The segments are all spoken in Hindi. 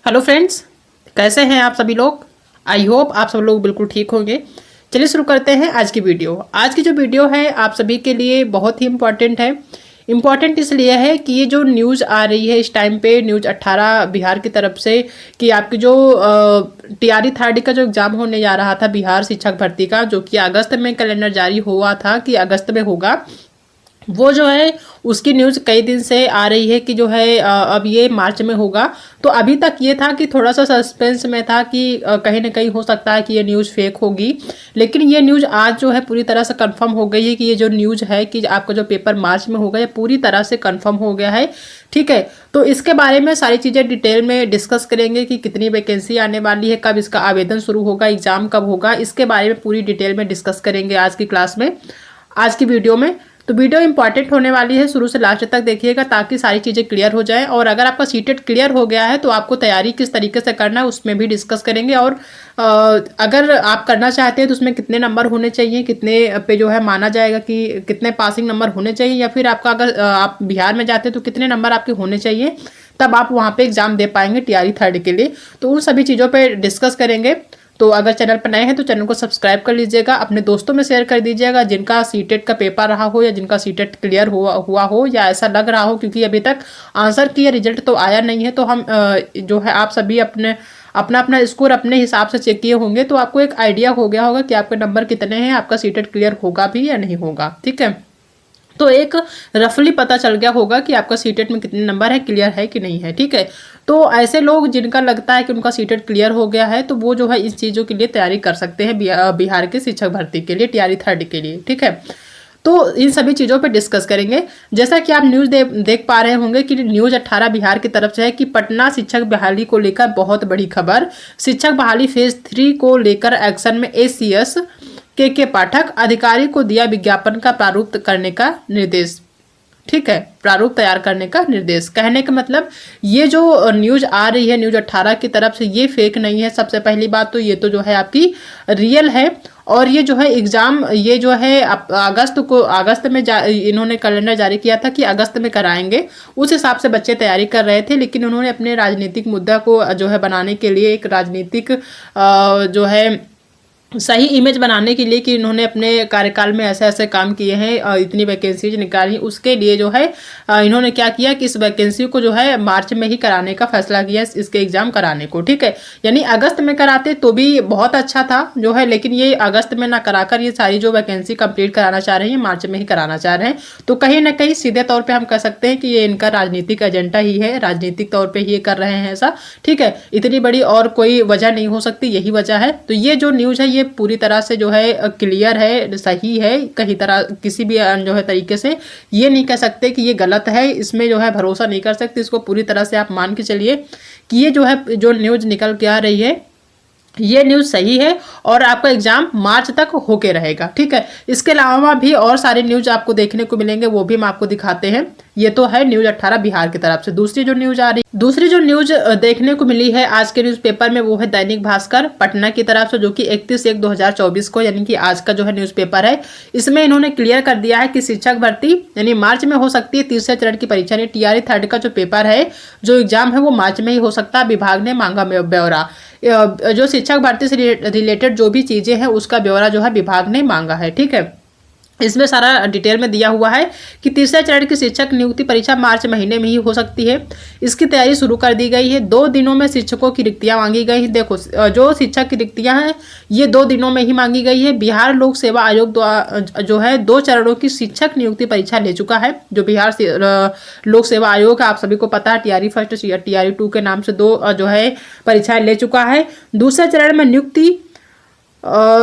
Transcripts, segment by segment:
हेलो फ्रेंड्स, कैसे हैं आप सभी लोग। आई होप आप सब लोग बिल्कुल ठीक होंगे। चलिए शुरू करते हैं आज की वीडियो। आज की जो वीडियो है आप सभी के लिए बहुत ही इम्पॉर्टेंट है। इम्पॉर्टेंट इसलिए है कि ये जो न्यूज़ आ रही है इस टाइम पे, न्यूज़ 18 बिहार की तरफ से कि आपकी जो टीआरई थर्ड का जो एग्ज़ाम होने जा रहा था बिहार शिक्षक भर्ती का, जो कि अगस्त में कैलेंडर जारी हुआ था कि अगस्त में होगा, वो जो है उसकी न्यूज़ कई दिन से आ रही है कि जो है अब ये मार्च में होगा। तो अभी तक ये था कि थोड़ा सा सस्पेंस में था कि कहीं ना कहीं हो सकता है कि ये न्यूज़ फेक होगी, लेकिन ये न्यूज़ आज जो है पूरी तरह से कंफर्म हो गई है कि ये जो न्यूज़ है कि आपका जो पेपर मार्च में होगा ये पूरी तरह से कंफर्म हो गया है। ठीक है, तो इसके बारे में सारी चीज़ें डिटेल में डिस्कस करेंगे कि कितनी वैकेंसी आने वाली है, कब इसका आवेदन शुरू होगा, एग्ज़ाम कब होगा, इसके बारे में पूरी डिटेल में डिस्कस करेंगे आज की क्लास में, आज की वीडियो में। तो वीडियो इंपॉर्टेंट होने वाली है, शुरू से लास्ट तक देखिएगा ताकि सारी चीज़ें क्लियर हो जाए। और अगर आपका सीटेट क्लियर हो गया है तो आपको तैयारी किस तरीके से करना है उसमें भी डिस्कस करेंगे। और अगर आप करना चाहते हैं तो उसमें कितने नंबर होने चाहिए, कितने पे जो है माना जाएगा कि कितने पासिंग नंबर होने चाहिए, या फिर आपका अगर आप बिहार में जाते हैं तो कितने नंबर आपके होने चाहिए, तब आप वहाँ पे एग्जाम दे पाएंगे टीआरई थर्ड के लिए। तो उन सभी चीज़ों पे डिस्कस करेंगे। तो अगर चैनल पर नए हैं तो चैनल को सब्सक्राइब कर लीजिएगा, अपने दोस्तों में शेयर कर दीजिएगा जिनका सीटेट का पेपर रहा हो या जिनका सीटेट क्लियर हुआ हो या ऐसा लग रहा हो, क्योंकि अभी तक आंसर की रिजल्ट तो आया नहीं है। तो हम जो है आप सभी अपना अपना स्कोर अपने हिसाब से चेक किए होंगे, तो आपको एक आइडिया हो गया होगा कि आपके नंबर कितने हैं, आपका सीटेट क्लियर होगा भी या नहीं होगा। ठीक है, तो एक रफली पता चल गया होगा कि आपका सीटेट में कितने नंबर है, क्लियर है कि नहीं है। ठीक है, तो ऐसे लोग जिनका लगता है कि उनका सीटेट क्लियर हो गया है तो वो जो है इस चीज़ों के लिए तैयारी कर सकते हैं बिहार के शिक्षक भर्ती के लिए, टीआरई थर्ड के लिए। ठीक है, तो इन सभी चीज़ों पे डिस्कस करेंगे। जैसा कि आप न्यूज़ देख पा रहे होंगे कि न्यूज़ 18 बिहार की तरफ से है कि पटना शिक्षक बहाली को लेकर बहुत बड़ी खबर। शिक्षक बहाली फेज 3 को लेकर एक्शन में एसीएस के पाठक, अधिकारी को दिया विज्ञापन का प्रारूप करने का निर्देश। ठीक है, प्रारूप तैयार करने का निर्देश। कहने का मतलब ये जो न्यूज आ रही है न्यूज 18 की तरफ से ये फेक नहीं है। सबसे पहली बात तो ये तो जो है आपकी रियल है। और ये जो है एग्जाम ये जो है अगस्त में इन्होंने कैलेंडर जारी किया था कि अगस्त में कराएंगे। उस हिसाब से बच्चे तैयारी कर रहे थे, लेकिन उन्होंने अपने राजनीतिक मुद्दा को जो है बनाने के लिए, एक राजनीतिक जो है सही इमेज बनाने के लिए कि इन्होंने अपने कार्यकाल में ऐसे ऐसे काम किए हैं, इतनी वैकेंसीज निकाली, उसके लिए जो है इन्होंने क्या किया कि इस वैकेंसी को जो है मार्च में ही कराने का फैसला किया, इसके एग्जाम कराने को। ठीक है, यानी अगस्त में कराते तो भी बहुत अच्छा था जो है, लेकिन ये अगस्त में ना कराकर ये सारी जो वैकेंसी कंप्लीट कराना चाह रहे हैं मार्च में ही कराना चाह रहे हैं। तो कहीं ना कहीं सीधे तौर पर हम कह सकते हैं कि ये इनका राजनीतिक एजेंडा ही है, राजनीतिक तौर पर ही ये कर रहे हैं ऐसा। ठीक है, इतनी बड़ी और कोई वजह नहीं हो सकती, यही वजह है। तो ये जो न्यूज़ है ये पूरी तरह से जो है क्लियर है, सही है, कहीं तरह किसी भी जो है तरीके से ये नहीं कह सकते कि ये गलत है, इसमें जो है भरोसा नहीं कर सकते। इसको पूरी तरह से आप मान के चलिए कि ये जो है जो न्यूज़ निकल के आ रही है ये न्यूज़ सही है और आपका एग्जाम मार्च तक होके रहेगा। ठीक है, इसके अलावा भी और सारे न्यूज़ आपको देखने को मिलेंगे, वो भी हम आपको दिखाते हैं। ये तो है न्यूज़ 18 बिहार की तरफ से। दूसरी जो न्यूज़ देखने को मिली है आज के न्यूज़पेपर में, वो है दैनिक भास्कर पटना की तरफ से, जो कि 31/1/2024 को यानी कि आज का जो है न्यूज़पेपर है। इसमें इन्होंने क्लियर कर दिया है कि शिक्षक भर्ती यानी मार्च में हो सकती है तीसरे चरण की परीक्षा, यानी टीआरई थर्ड का जो पेपर है, जो एग्जाम है वो मार्च में ही हो सकता है। विभाग ने मांगा ब्यौरा, जो शिक्षक भर्ती से रिलेटेड जो भी चीज़ें हैं उसका ब्यौरा जो है विभाग ने मांगा है। ठीक है, इसमें सारा डिटेल में दिया हुआ है कि तीसरे चरण की शिक्षक नियुक्ति परीक्षा मार्च महीने में ही हो सकती है। इसकी तैयारी शुरू कर दी गई है। 2 दिनों में शिक्षकों की रिक्तियां मांगी गई हैं। देखो जो शिक्षक की रिक्तियां हैं ये 2 दिनों में ही मांगी गई है। बिहार लोक सेवा आयोग द्वारा जो है 2 चरणों की शिक्षक नियुक्ति परीक्षा ले चुका है। जो बिहार लोक सेवा आयोग है, आप सभी को पता है, टीआरई फर्स्ट टीआरई 2 के नाम से 2 जो है परीक्षाएं ले चुका है। दूसरे चरण में नियुक्ति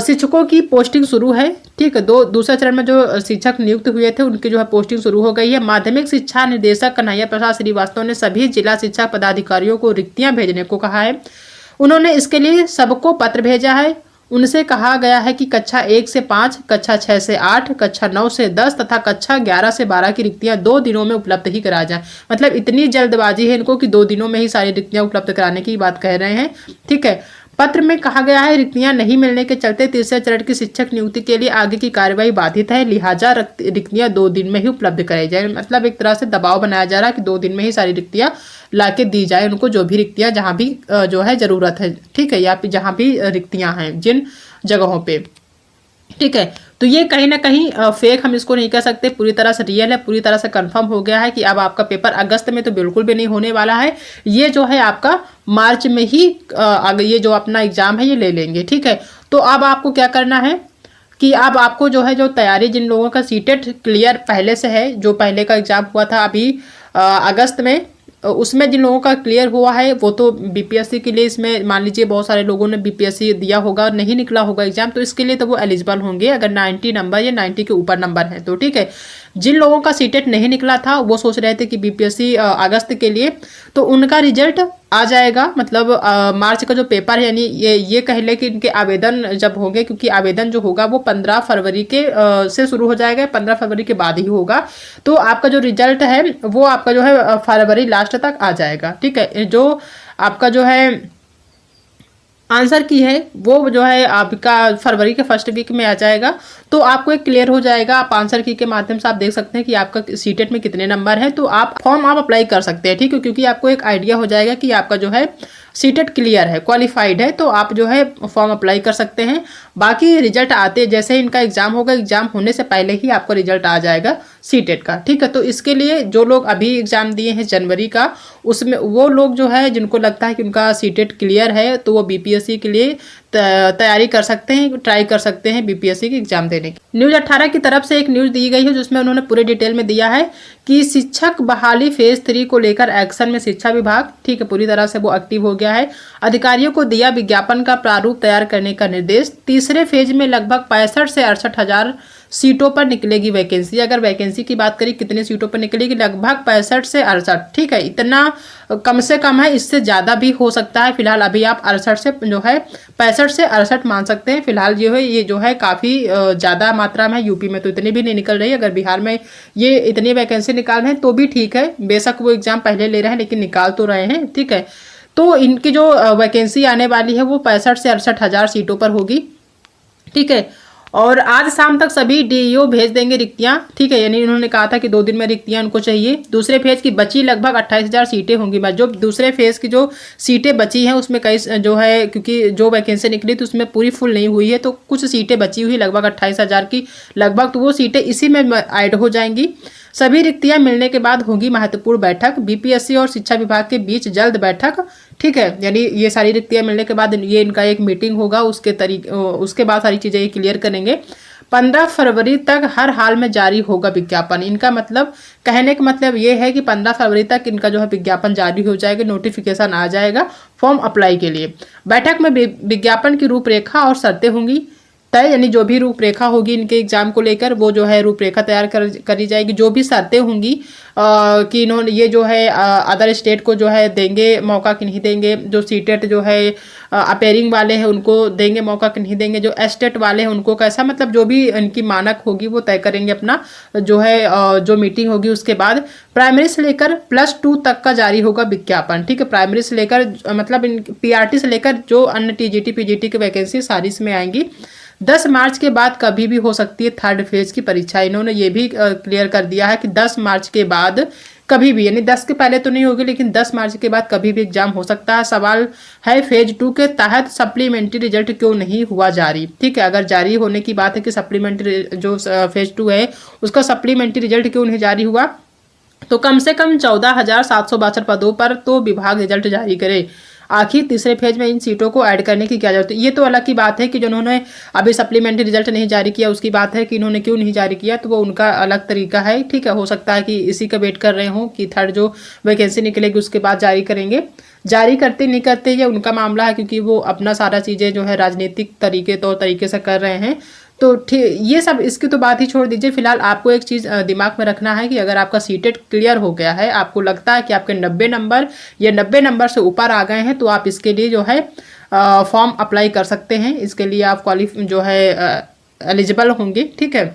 शिक्षकों की पोस्टिंग शुरू है। ठीक है, दूसरे चरण में जो शिक्षक नियुक्त हुए थे उनकी जो है पोस्टिंग शुरू हो गई है। माध्यमिक शिक्षा निदेशक कन्हैया प्रसाद श्रीवास्तव ने सभी जिला शिक्षा पदाधिकारियों को रिक्तियां भेजने को कहा है। उन्होंने इसके लिए सबको पत्र भेजा है। उनसे कहा गया है कि कक्षा 1 से 5, कक्षा 6 से 8, कक्षा 9 से 10 तथा कक्षा 11 से 12 की रिक्तियां 2 दिनों में उपलब्ध ही करा जाए। मतलब इतनी जल्दबाजी है इनको कि 2 दिनों में ही सारी रिक्तियां उपलब्ध कराने की बात कह रहे हैं। ठीक है, पत्र में कहा गया है रिक्तियां नहीं मिलने के चलते तीसरे चरण की शिक्षक नियुक्ति के लिए आगे की कार्यवाही बाधित है, लिहाजा रिक्तियां 2 दिन में ही उपलब्ध कराई जाए। मतलब एक तरह से दबाव बनाया जा रहा है कि 2 दिन में ही सारी रिक्तियां लाके दी जाए उनको, जो भी रिक्तियां जहां भी जो है जरूरत है, ठीक है, या फिर जहां भी रिक्तियां हैं जिन जगहों पे, ठीक है। तो ये कहीं ना कहीं फेक हम इसको नहीं कह सकते, पूरी तरह से रियल है, पूरी तरह से कंफर्म हो गया है कि अब आपका पेपर अगस्त में तो बिल्कुल भी नहीं होने वाला है, ये जो है आपका मार्च में ही ये जो अपना एग्जाम है ये ले लेंगे, ठीक है। तो अब आपको क्या करना है कि अब आपको जो है जो तैयारी, जिन लोगों का सीटेट क्लियर पहले से है, जो पहले का एग्जाम हुआ था अभी अगस्त में, उसमें जिन लोगों का क्लियर हुआ है वो तो बीपीएससी के लिए, इसमें मान लीजिए बहुत सारे लोगों ने बीपीएससी दिया होगा, नहीं निकला होगा एग्जाम, तो इसके लिए तो वो एलिजिबल होंगे अगर 90 नंबर या 90 के ऊपर नंबर है तो, ठीक है। जिन लोगों का सीटेट नहीं निकला था वो सोच रहे थे कि बीपीएससी अगस्त के लिए, तो उनका रिजल्ट आ जाएगा, मतलब मार्च का जो पेपर है, यानी ये कह ले कि इनके आवेदन जब होंगे, क्योंकि आवेदन जो होगा वो 15 फरवरी के से शुरू हो जाएगा, 15 फरवरी के बाद ही होगा। तो आपका जो रिजल्ट है वो आपका जो है फरवरी लास्ट तक आ जाएगा, ठीक है। जो आपका जो है आंसर की है वो जो है आपका फरवरी के फर्स्ट वीक में आ जाएगा, तो आपको एक क्लियर हो जाएगा। आप आंसर की के माध्यम से आप देख सकते हैं कि आपका सीटेट में कितने नंबर है, तो आप फॉर्म आप अप्लाई कर सकते हैं, ठीक है, क्योंकि आपको एक आइडिया हो जाएगा कि आपका जो है सीटेट क्लियर है, क्वालिफाइड है, तो आप जो है फॉर्म अप्लाई कर सकते हैं। बाकी रिजल्ट आते जैसे ही इनका एग्जाम होगा, एग्जाम होने से पहले ही आपको रिजल्ट आ जाएगा सीटेट का, ठीक है। तो इसके लिए जो लोग अभी एग्जाम दिए हैं जनवरी का, उसमें वो लोग जो है जिनको लगता है कि उनका सीटेट क्लियर है, तो वो बीपीएससी के लिए तैयारी कर सकते हैं, ट्राई कर सकते हैं बीपीएससी की एग्जाम देने की। न्यूज़ 18 की तरफ से एक न्यूज़ दी गई है जिसमें उन्होंने पूरे डिटेल में दिया है कि शिक्षक बहाली फेज 3 को लेकर एक्शन में शिक्षा विभाग, ठीक है, पूरी तरह से वो एक्टिव हो गया है। अधिकारियों को दिया विज्ञापन का प्रारूप तैयार करने का निर्देश। तीसरे फेज में लगभग 65 से 68 हजार सीटों पर निकलेगी वैकेंसी। अगर वैकेंसी की बात करें कितने सीटों पर निकलेगी, लगभग 65 से 68, ठीक है, इतना कम से कम है, इससे ज़्यादा भी हो सकता है। फिलहाल अभी आप 68 से जो है 65 से 68 मान सकते हैं। फिलहाल जो है ये जो है काफ़ी ज़्यादा मात्रा में है। यूपी में तो इतनी भी नहीं निकल रही है, अगर बिहार में ये इतनी वैकेंसी निकाल रहे हैं तो भी ठीक है, बेशक वो एग्ज़ाम पहले ले रहे हैं लेकिन निकाल तो रहे हैं, ठीक है। तो इनकी जो वैकेंसी आने वाली है वो 65 से 68 हजार सीटों पर होगी, ठीक है। और आज शाम तक सभी डीईओ भेज देंगे रिक्तियां, ठीक है, यानी उन्होंने कहा था कि 2 दिन में रिक्तियां उनको चाहिए। दूसरे फेज की बची लगभग 28,000 सीटें होंगी। बस जो दूसरे फेज की जो सीटें बची हैं उसमें कई जो है, क्योंकि जो वैकेंसी निकली तो उसमें पूरी फुल नहीं हुई है, तो कुछ सीटें बची हुई लगभग 28,000 की लगभग, तो वो सीटें इसी में ऐड हो जाएंगी। सभी रिक्तियां मिलने के बाद होगी महत्वपूर्ण बैठक, बीपीएससी और शिक्षा विभाग के बीच जल्द बैठक, ठीक है, यानी ये सारी रिक्तियां मिलने के बाद ये इनका एक मीटिंग होगा, उसके बाद सारी चीज़ें ये क्लियर करेंगे। 15 फरवरी तक हर हाल में जारी होगा विज्ञापन। इनका मतलब, कहने का मतलब ये है कि 15 फरवरी तक इनका जो है विज्ञापन जारी हो जाएगा, नोटिफिकेशन आ जाएगा फॉर्म अप्लाई के लिए। बैठक में विज्ञापन की रूपरेखा और शर्तें होंगी तय, यानी जो भी रूपरेखा होगी इनके एग्जाम को लेकर वो जो है रूपरेखा तैयार करी जाएगी। जो भी शर्तें होंगी कि इन्होंने ये जो है अदर स्टेट को जो है देंगे मौका कि नहीं देंगे, जो सीटेट जो है अपेयरिंग वाले हैं उनको देंगे मौका कि नहीं देंगे, जो एस्टेट वाले हैं उनको कैसा, मतलब जो भी इनकी मानक होगी वो तय करेंगे अपना जो है जो मीटिंग होगी। उसके बाद प्राइमरी से लेकर +2 तक का जारी होगा विज्ञापन, ठीक है, प्राइमरी से लेकर मतलब पीआरटी से लेकर जो अन्य टीजीटी पीजीटी की वैकेंसी सारी इसमें आएंगी। 10 मार्च के बाद कभी भी हो सकती है थर्ड फेज की परीक्षा। इन्होंने ये भी क्लियर कर दिया है कि 10 मार्च के बाद कभी भी, यानी 10 के पहले तो नहीं होगी लेकिन 10 मार्च के बाद कभी भी एग्जाम हो सकता है। सवाल है फेज 2 के तहत सप्लीमेंट्री रिजल्ट क्यों नहीं हुआ जारी, ठीक है, अगर जारी होने की बात है कि सप्लीमेंट्री जो फेज 2 है उसका सप्लीमेंट्री रिजल्ट क्यों नहीं जारी हुआ, तो कम से कम 14,762 पदों पर तो विभाग रिजल्ट जारी करे। आखिर तीसरे फेज में इन सीटों को ऐड करने की क्या जरूरत है। ये तो अलग की बात है कि जिन्होंने अभी सप्लीमेंट्री रिजल्ट नहीं जारी किया उसकी बात है कि इन्होंने क्यों नहीं जारी किया, तो वो उनका अलग तरीका है, ठीक है। हो सकता है कि इसी का वेट कर रहे हों कि थर्ड जो वैकेंसी निकलेगी उसके बाद जारी करेंगे। जारी करते नहीं करते ये उनका मामला है, क्योंकि वो अपना सारा चीज़ें जो है राजनीतिक तरीके से कर रहे हैं। तो ठीक, ये सब इसकी तो बात ही छोड़ दीजिए। फिलहाल आपको एक चीज़ दिमाग में रखना है कि अगर आपका सीटेट क्लियर हो गया है, आपको लगता है कि आपके 90 नंबर या 90 नंबर से ऊपर आ गए हैं, तो आप इसके लिए जो है फॉर्म अप्लाई कर सकते हैं। इसके लिए आप जो है एलिजिबल होंगे, ठीक है,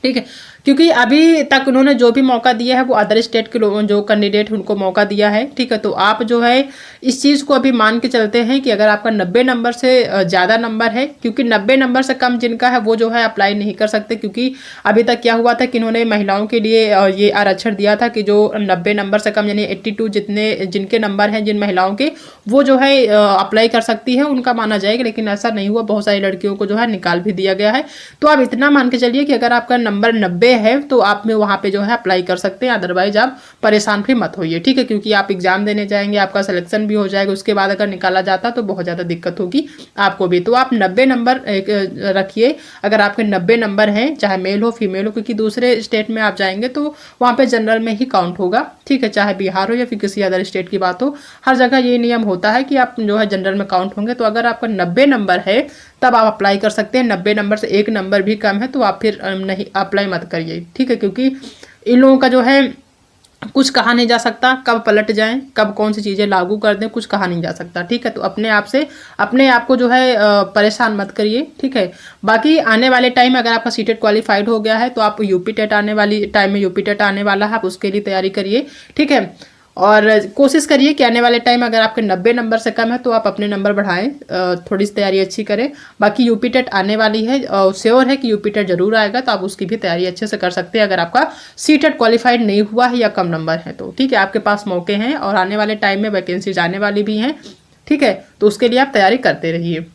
ठीक है, क्योंकि अभी तक उन्होंने जो भी मौका दिया है वो अदर स्टेट के जो कैंडिडेट उनको मौका दिया है। ठीक है, तो आप जो है इस चीज़ को अभी मान के चलते हैं कि अगर आपका 90 नंबर से ज़्यादा नंबर है, क्योंकि 90 नंबर से कम जिनका है वो जो है अप्लाई नहीं कर सकते, क्योंकि अभी तक क्या हुआ था कि इन्होंने महिलाओं के लिए ये आरक्षण दिया था कि जो 90 नंबर से कम यानी 82 जितने जिनके नंबर हैं जिन महिलाओं के, वो जो है अप्लाई कर सकती है, उनका माना जाएगा। लेकिन ऐसा नहीं हुआ, बहुत सारी लड़कियों को जो है निकाल भी दिया गया है। तो आप इतना मान के चलिए कि अगर आपका नंबर 90 है तो आप में वहाँ पे जो है अप्लाई कर सकते हैं, अदरवाइज आप परेशान भी मत होइए। ठीक है, क्योंकि आप एग्जाम देने जाएंगे, आपका सिलेक्शन भी हो जाएगा, उसके बाद अगर निकाला जाता तो बहुत ज़्यादा दिक्कत होगी आपको भी। तो आप 90 नंबर रखिए। अगर आपके 90 नंबर हैं, चाहे मेल हो फीमेल हो, क्योंकि दूसरे स्टेट में आप जाएंगे तो वहाँ पे जनरल में ही काउंट होगा। ठीक है, चाहे बिहार हो या फिर किसी अदर स्टेट की बात हो, हर जगह ये नियम होता है कि आप जो है जनरल में काउंट होंगे। तो अगर आपका 90 नंबर है तब आप अप्लाई कर सकते हैं। 90 नंबर से एक नंबर भी कम है तो आप फिर नहीं अप्लाई मत करिए। ठीक है, क्योंकि इन लोगों का जो है कुछ कहा नहीं जा सकता, कब पलट जाएं, कब कौन सी चीज़ें लागू कर दें, कुछ कहा नहीं जा सकता। ठीक है, तो अपने आप को जो है परेशान मत करिए। ठीक है, बाकी आने वाले टाइम में अगर आपका सीटेट क्वालिफाइड हो गया है तो आप यूपी टेट आने वाली टाइम में यूपी टेट आने वाला है, आप उसके लिए तैयारी करिए। ठीक है, और कोशिश करिए कि आने वाले टाइम अगर आपके 90 नंबर से कम है तो आप अपने नंबर बढ़ाएं, थोड़ी सी तैयारी अच्छी करें। बाकी यूपी टेट आने वाली है, श्योर है कि यूपी टेट जरूर आएगा, तो आप उसकी भी तैयारी अच्छे से कर सकते हैं अगर आपका सी टेट क्वालिफाइड नहीं हुआ है या कम नंबर है तो। ठीक है, आपके पास मौके हैं और आने वाले टाइम में वैकेंसीज आने वाली भी हैं। ठीक है, तो उसके लिए आप तैयारी करते रहिए।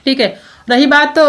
ठीक है, रही बात तो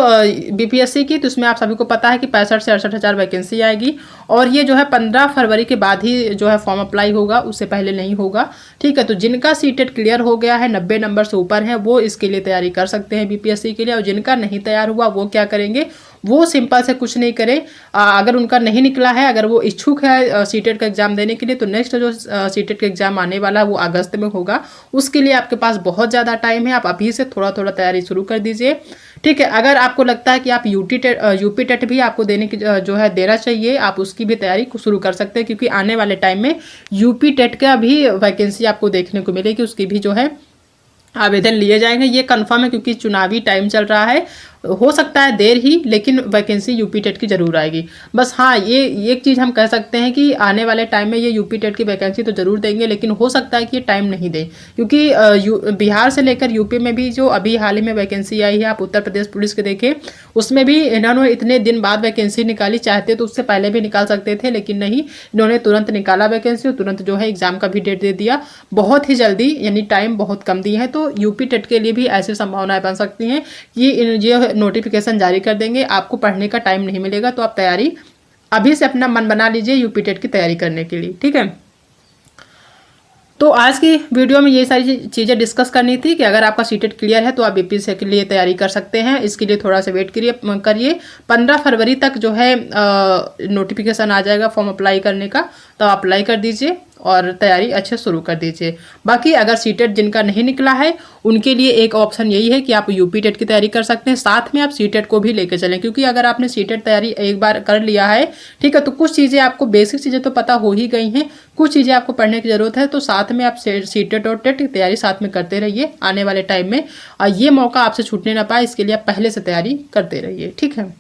बीपीएससी की, तो उसमें आप सभी को पता है कि 65 से 68 हज़ार वैकेंसी आएगी और ये जो है 15 फरवरी के बाद ही जो है फॉर्म अप्लाई होगा, उससे पहले नहीं होगा। ठीक है, तो जिनका सीटेट क्लियर हो गया है, 90 नंबर से ऊपर है, वो इसके लिए तैयारी कर सकते हैं बीपीएससी के लिए। और जिनका नहीं तैयार हुआ वो क्या करेंगे, वो सिंपल से कुछ नहीं करें। अगर उनका नहीं निकला है, अगर वो इच्छुक है सीटेट का एग्जाम देने के लिए, तो नेक्स्ट जो सीटेट का एग्जाम आने वाला है वो अगस्त में होगा। उसके लिए आपके पास बहुत ज़्यादा टाइम है, आप अभी से थोड़ा थोड़ा तैयारी शुरू कर दीजिए। ठीक है, अगर आपको लगता है कि आप यूपी टेट भी आपको देने की जो है देना चाहिए, आप उसकी भी तैयारी शुरू कर सकते हैं, क्योंकि आने वाले टाइम में यूपी टेट का भी वैकेंसी आपको देखने को मिलेगी, उसकी भी जो है आवेदन लिए जाएंगे। ये कंफर्म है, क्योंकि चुनावी टाइम चल रहा है, हो सकता है देर ही, लेकिन वैकेंसी यूपी टेट की जरूर आएगी। बस हाँ, ये एक चीज़ हम कह सकते हैं कि आने वाले टाइम में ये यूपी टेट की वैकेंसी तो जरूर देंगे, लेकिन हो सकता है कि ये टाइम नहीं दें, क्योंकि बिहार से लेकर यूपी में भी जो अभी हाल ही में वैकेंसी आई है, आप उत्तर प्रदेश पुलिस के देखें, उसमें भी इन्होंने इतने दिन बाद वैकेंसी निकाली। चाहते तो उससे पहले भी निकाल सकते थे, लेकिन नहीं, इन्होंने तुरंत निकाला वैकेंसी और तुरंत जो है एग्जाम का भी डेट दे दिया, बहुत ही जल्दी, यानी टाइम बहुत कम दिया है। तो यूपी टेट के लिए भी ऐसी संभावनाएं बन सकती हैं कि ये नोटिफिकेशन जारी कर देंगे, आपको पढ़ने का टाइम नहीं मिलेगा। तो आप तैयारी अभी से अपना मन बना लीजिए यूपी टेट की तैयारी करने के लिए। ठीक है, तो आज की वीडियो में ये सारी चीज़ें डिस्कस करनी थी कि अगर आपका सीटेट क्लियर है तो आप बीपीएससी के लिए तैयारी कर सकते हैं। इसके लिए थोड़ा सा वेट करिए 15 फरवरी तक जो है नोटिफिकेशन आ जाएगा फॉर्म अप्लाई करने का, तो आप अप्लाई कर दीजिए और तैयारी अच्छे शुरू कर दीजिए। बाकी अगर सीटेट जिनका नहीं निकला है उनके लिए एक ऑप्शन यही है कि आप यूपी टेट की तैयारी कर सकते हैं, साथ में आप सीटेट को भी लेकर चलें, क्योंकि अगर आपने सीटेट तैयारी एक बार कर लिया है, ठीक है, तो कुछ चीज़ें आपको बेसिक चीज़ें तो पता हो ही गई हैं, कुछ चीज़ें आपको पढ़ने की ज़रूरत है। तो साथ में आप सीटेट और टेट की तैयारी साथ में करते रहिए आने वाले टाइम में, और ये मौका आपसे छूटने ना पाए, इसके लिए आप पहले से तैयारी करते रहिए। ठीक है,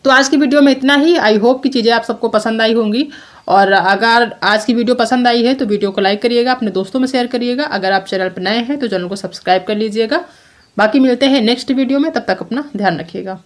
तो आज की वीडियो में इतना ही। आई होप कि चीज़ें आप सबको पसंद आई होंगी, और अगर आज की वीडियो पसंद आई है तो वीडियो को लाइक करिएगा, अपने दोस्तों में शेयर करिएगा। अगर आप चैनल पर नए हैं तो चैनल को सब्सक्राइब कर लीजिएगा। बाकी मिलते हैं नेक्स्ट वीडियो में, तब तक अपना ध्यान रखिएगा।